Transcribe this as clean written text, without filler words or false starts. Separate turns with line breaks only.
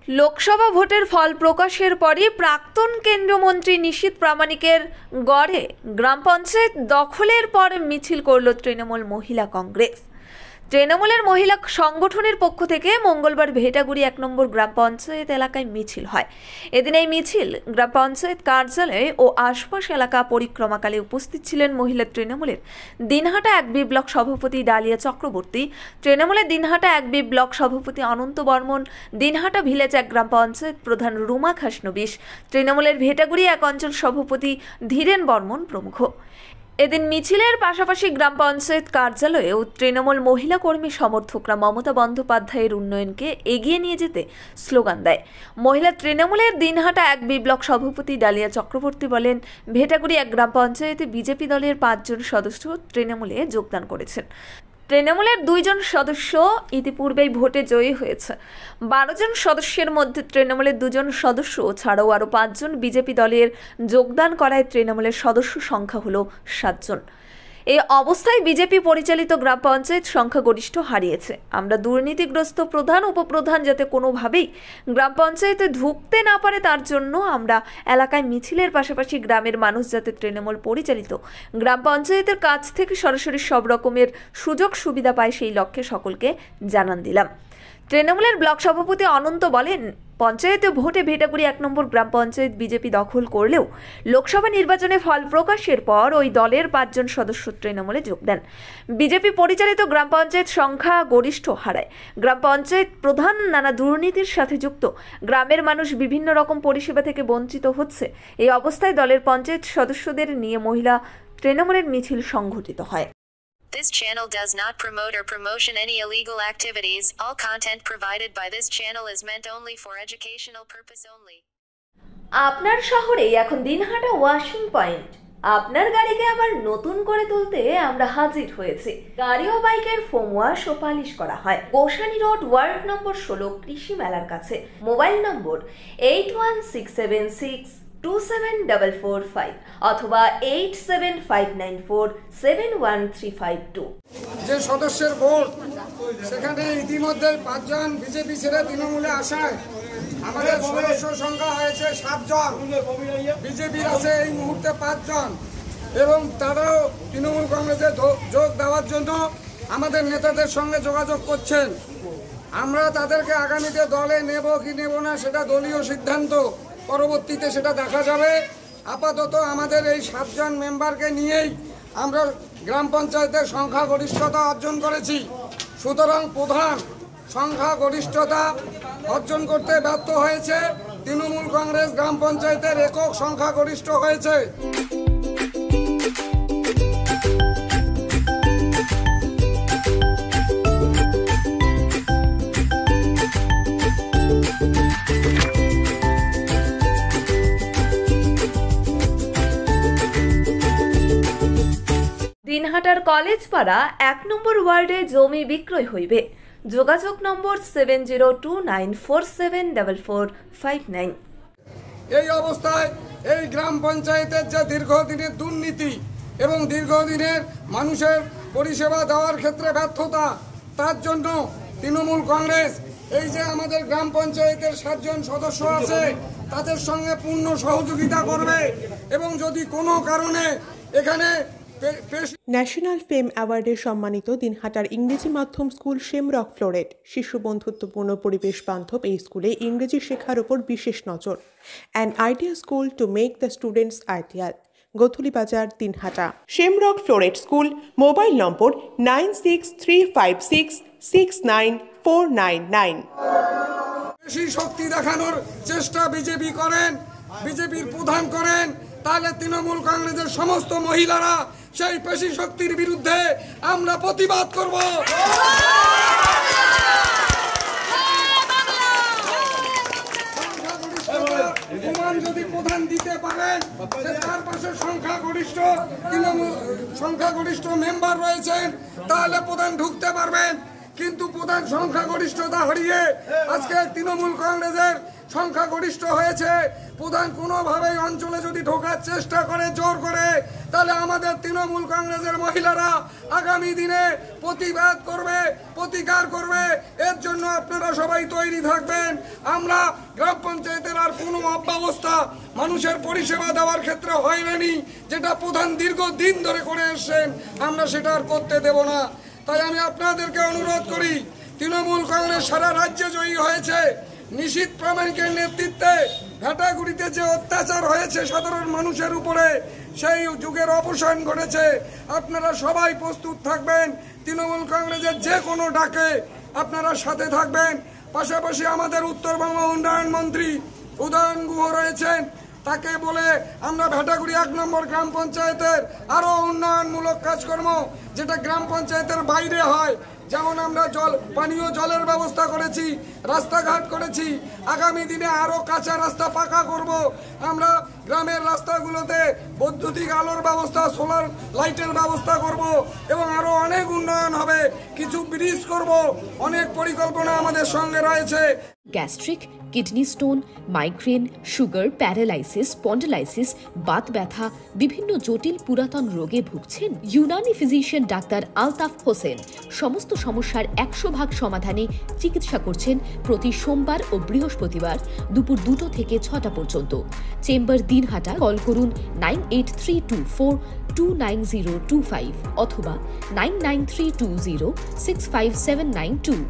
লোকসভা ভোটের ফল প্রকাশের পরই প্রাক্তন কেন্দ্রমন্ত্রী নিশীথ প্রামাণিকের গড়ে গ্রাম পঞ্চায়েত দখলের পর মিছিল করল তৃণমূল মহিলা কংগ্রেস। তৃণমূলের মহিলা সংগঠনের পক্ষ থেকে মঙ্গলবার ভেটাগুড়ি 1 নম্বর গ্রাম পঞ্চায়েত এলাকায় মিছিল হয়। এদিন এই মিছিল গ্রাম পঞ্চায়েত কার্যালয়ে ও আশপাশ এলাকা পরিক্রমাকালে উপস্থিত ছিলেন মহিলা তৃণমূলের দিনহাটা 1B ব্লক সভাপতি ডালিয়া চক্রবর্তী, তৃণমূলের দিনহাটা 1B ব্লক সভাপতি অনন্ত বর্মন, দিনহাটা ভিলেজ 1 গ্রাম পঞ্চায়েত প্রধান রুমা খাসনবিশ, তৃণমূলের ভেটাগুড়ি 1 অঞ্চল সভাপতি ধীরেন বর্মন প্রমুখ। এদিন মিছিলের পাশাপাশি গ্রাম পঞ্চায়েত কার্যালয়েও তৃণমূল মহিলা কর্মী সমর্থকরা মমতা বন্দ্যোপাধ্যায়ের উন্নয়নকে এগিয়ে নিয়ে যেতে স্লোগান দেয়। মহিলা তৃণমূলের দিনহাটা 1B ব্লক সভাপতি ডালিয়া চক্রবর্তী বলেন, ভেটাগুড়ি 1 গ্রাম পঞ্চায়েতে বিজেপি দলের 5 জন সদস্য তৃণমূলে যোগদান করেছেন। তৃণমূলের 2 জন সদস্য ইতিপূর্বেই ভোটে জয়ী হয়েছে। 12 জন সদস্যের মধ্যে তৃণমূলের 2 জন সদস্য ছাড়াও আরও 5 জন বিজেপি দলের যোগদান করায় তৃণমূলের সদস্য সংখ্যা হল 7 জন। এই অবস্থায় বিজেপি পরিচালিত গ্রাম পঞ্চায়েত সংখ্যাগরিষ্ঠ হারিয়েছে। আমরা দুর্নীতিগ্রস্ত প্রধান উপপ্রধান যাতে কোনোভাবেই গ্রাম পঞ্চায়েতে ঢুকতে না পারে তার জন্য আমরা এলাকায় মিছিলের পাশাপাশি গ্রামের মানুষ যাতে তৃণমূল পরিচালিত গ্রাম পঞ্চায়েতের কাছ থেকে সরাসরি সব রকমের সুযোগ সুবিধা পায় সেই লক্ষ্যে সকলকে জানান দিলাম। তৃণমূলের ব্লক সভাপতি অনন্ত বলেন, পঞ্চায়েতে ভোটে ভেটাগুড়ি 1 নম্বর গ্রাম পঞ্চায়েত বিজেপি দখল করলেও লোকসভা নির্বাচনে ফল প্রকাশের পর ওই দলের 5 জন সদস্য তৃণমূলে যোগ দেন। বিজেপি পরিচালিত গ্রাম পঞ্চায়েত সংখ্যা গরিষ্ঠ হারায়। গ্রাম পঞ্চায়েত প্রধান নানা দুর্নীতির সাথে যুক্ত, গ্রামের মানুষ বিভিন্ন রকম পরিষেবা থেকে বঞ্চিত হচ্ছে। এই অবস্থায় দলের পঞ্চায়েত সদস্যদের নিয়ে মহিলা তৃণমূলের মিছিল সংঘটিত হয়।
This channel does not promote or promotion any illegal activities. All content provided by this channel is meant only for educational purpose only.
আপনার শহরে এখন দিনহাটা ওয়াশিং পয়েন্ট। আপনার গাড়িকে আবার নতুন করে তুলতে আমরা হাজির হয়েছি। গাড়ি ও বাইকের ফোম ওয়াশ ও পালিশ করা হয়। গোসানি রোড, ওয়ার্ড নম্বর 16, কৃষি মেলার কাছে। মোবাইল নম্বর 8167627445 অথবা 8759471352।
যে সদস্যের ভোট সেখানে ইতিমধ্যে 5 জন বিজেপি ছেড়ে তৃণমূলে আসায় আমাদের সদস্য সংখ্যা হয়েছে 7 জন। বিজেপির আছে এই মুহূর্তে 5 জন এবং তারাও তৃণমূল কংগ্রেসে যোগ দেওয়ার জন্য আমাদের নেতাদের সঙ্গে যোগাযোগ করছেন। আমরা তাদেরকে আগামীতে দলে নেব কি নেব না সেটা দলীয় সিদ্ধান্ত, পরবর্তীতে সেটা দেখা যাবে। আপাতত আমাদের এই 7 জন মেম্বারকে নিয়েই আমরা গ্রাম পঞ্চায়েতের সংখ্যাগরিষ্ঠতা অর্জন করেছি। সুতরাং প্রধান সংখ্যাগরিষ্ঠতা অর্জন করতে ব্যর্থ হয়েছে তৃণমূল কংগ্রেস, গ্রাম পঞ্চায়েতের একক সংখ্যাগরিষ্ঠ হয়েছে।
দিনহাটার কলেজ পাড়া 1 নম্বর ওয়ার্ডে জমি বিক্রয় হইবে। যোগাযোগ নম্বর 7029474459।
এই অবস্থায় এই গ্রাম পঞ্চায়েতের যে দীর্ঘদিনের দুর্নীতি এবং দীর্ঘদিনের মানুষের পরিষেবা দেওয়ার ক্ষেত্রে ব্যর্থতা, তার জন্য তৃণমূল কংগ্রেস এই যে আমাদের গ্রাম পঞ্চায়েতের 7 জন সদস্য আছে তাদের সঙ্গে পূর্ণ সহযোগিতা করবে এবং যদি কোনো কারণে এখানে
ন্যাশনাল ফেম অ্যাওয়ার্ডে সম্মানিত দিনহাটার ইংরেজি মাধ্যম স্কুল শেমরক ফ্লোরেট শিশু বন্ধুত্বপূর্ণ পরিবেশ বান্ধব এই স্কুলে ইংরেজি শেখার উপর বিশেষ নজর। An ideal school to make the students ideal. Gothuli Bazar, Dinhata. Shamrock Floret School. Mobile number 9635669499।
বেশি শক্তি দেখানোর চেষ্টা বিজেপি করেন, বিজেপির প্রধান করেন, তাহলে তৃণমূল কংগ্রেসের সমস্ত মহিলারা সেই পেশি শক্তির বিরুদ্ধে আমরা প্রতিবাদ করব। যদি প্রধান দিতে পারেন, তার পাশে সংখ্যাগরিষ্ঠ মেম্বার রয়েছেন, তাহলে প্রধান ঢুকতে পারবেন। কিন্তু প্রধান সংখ্যাগরিষ্ঠতা হারিয়ে আজকে তৃণমূল কংগ্রেসের সংখ্যাগরিষ্ঠ হয়েছে, প্রধান কোনোভাবেই অঞ্চলে যদি ঢোকার চেষ্টা করে জোর করে, তাহলে আমাদের তৃণমূল কংগ্রেসের মহিলারা আগামী দিনে প্রতিবাদ করবে, প্রতিকার করবে। এর জন্য আপনারা সবাই তৈরি থাকবেন। আমরা গ্রাম পঞ্চায়েতের আর কোনো অব্যবস্থা মানুষের পরিষেবা দেওয়ার ক্ষেত্রে হয়রানি, যেটা প্রধান দীর্ঘদিন ধরে করে এসছেন, আমরা সেটা আর করতে দেব না। তাই আমি আপনাদেরকে অনুরোধ করি, তৃণমূল কংগ্রেস সারা রাজ্যে জয়ী হয়েছে। নিশীথ প্রামাণিকের নেতৃত্বে ঘাটাগুড়িতে যে অত্যাচার হয়েছে সাধারণ মানুষের উপরে, সেই যুগের অবসান ঘটেছে। আপনারা সবাই প্রস্তুত থাকবেন, তৃণমূল কংগ্রেসের যে কোনো ডাকে আপনারা সাথে থাকবেন। পাশাপাশি আমাদের উত্তরবঙ্গ উন্নয়ন মন্ত্রী উদয়ন গুহ রয়েছেন, তাকে বলে আমরা ভেটাগুড়ি 1 নম্বর গ্রাম পঞ্চায়েতের আরো উন্নয়নমূলক কাজকর্ম যেটা গ্রাম পঞ্চায়েতের বাইরে হয়, যেমন আমরা পানীয় জলের ব্যবস্থা করেছি, রাস্তাঘাট করেছি, আগামী দিনে আরো কাঁচা রাস্তা পাকা করব। আমরা গ্রামের রাস্তাগুলোতে বৈদ্যুতিক আলোর ব্যবস্থা, সোলার লাইটের ব্যবস্থা করব এবং আরো অনেক উন্নয়ন হবে। কিছু ব্রিজ করব, অনেক পরিকল্পনা আমাদের সঙ্গে রয়েছে।
Gastric, kidney stone, migraine, sugar, paralysis, spondylosis, Baat ব্যথা, বিভিন্ন জটিল পুরাতন রোগে ভুগছেন? ইউনানি ফিজিশিয়ান ডাক্তার আলতাফ হোসেন সমস্ত সমস্যার 100% সমাধানে চিকিৎসা করছেন প্রতি সোমবার ও বৃহস্পতিবার দুপুর 2টা থেকে 6টা পর্যন্ত। চেম্বার দিনহাটা। কল করুন 9832429025 অথবা 9932065792।